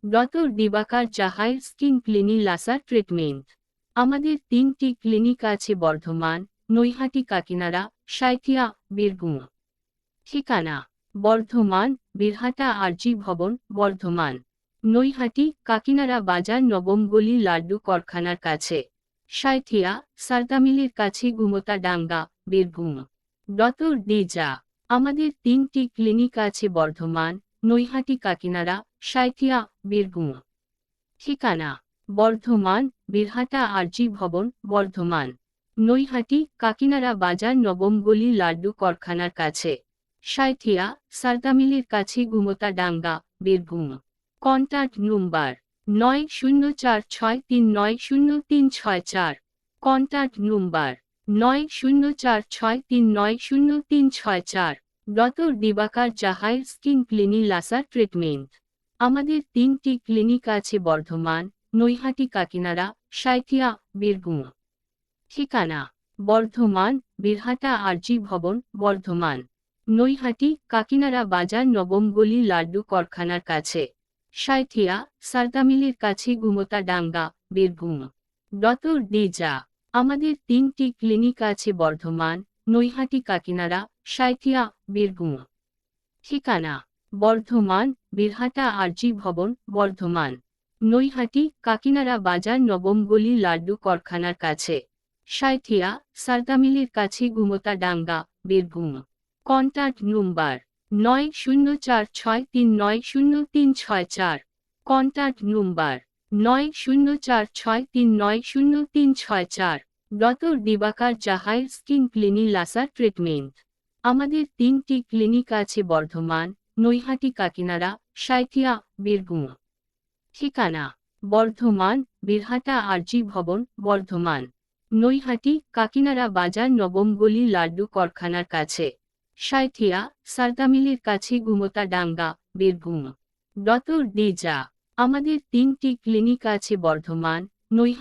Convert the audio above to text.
Doctor Dibakar Jahar skin cleaning লাসার treatment. আমাদের 3টি clinic আছে বর্ধমান, নৈহাটি, কাকিনাড়া, সাঁইথিয়া, বীরভূম। ঠিকানা: বর্ধমান, বীরহাটা আরজি ভবন, বর্ধমান। নৈহাটি, কাকিনাড়া বাজার, নবম গলি, লাড্ডু কারখানার কাছে। সাঁইথিয়া, সারদামিলের কাছে, গুমতা ডাঙ্গা, বীরভূম। ডক্টর ডিজা। আমাদের 3টি ক্লিনিক আছে বর্ধমান, নৈহাটি, কাকিনাড়া, সাঁইথিয়া, বীরভূম। ঠিকানা: বর্ধমান, বীরহাটা আরজি ভবন, বর্ধমান। নৈহাটি, কাকিনাড়া বাজার, নবম গলি, লাড্ডু কারখানার কাছে। সাঁইথিয়া, সারদামিলের কাছে, Gumta Danga, Birbhum. Contact number: 9046390364। Contact number: 9046390364। Doctor Dibakar Jahar skin cleaning লাসার treatment. আমাদের 3টি ক্লিনিক আছে বর্ধমান, নৈহাটি, কাকিনাড়া, সাঁইথিয়া, বীরভূম। ঠিকানা: বর্ধমান, বীরহাটা আরজি ভবন, বর্ধমান। নৈহাটি, কাকিনাড়া বাজার, নবম গলি, লাড্ডু কারখানার কাছে। সাঁইথিয়া, সারদামিলের কাছে, গুমতা ডাঙ্গা, বীরভূম। ডক্টর ডিজা। আমাদের 3টি ক্লিনিক আছে বর্ধমান, নৈহাটি, কাকিনাড়া, সাঁইথিয়া, বীরভূম। ঠিকানা: বর্ধমান, বীরহাটা আরজি ভবন, বর্ধমান। নৈহাটি, কাকিনাড়া বাজার, নবম গলি, লাড্ডু কারখানার কাছে। সাঁইথিয়া, সারদামিলের কাছে, Gumta Danga, Birbhum. Contact number: 9046390364। Contact number: 9046390364। Doctor Dibakar Jahar skin cleaning লাসার treatment. আমাদের 3টি ক্লিনিক আছে বর্ধমান, নৈহাটি, কাকিনাড়া, সাঁইথিয়া, বীরভূম। ঠিকানা: বর্ধমান, বীরহাটা আরজি ভবন, বর্ধমান। নৈহাটি, কাকিনাড়া বাজার, নবম গলি, লাড্ডু কারখানার কাছে। সাঁইথিয়া, সারদামিলের কাছে, গুমতা ডাঙ্গা, বীরভূম। ডক্টর ডিজা। আমাদের 3টি ক্লিনিক আছে বর্ধমান, নৈহাটি।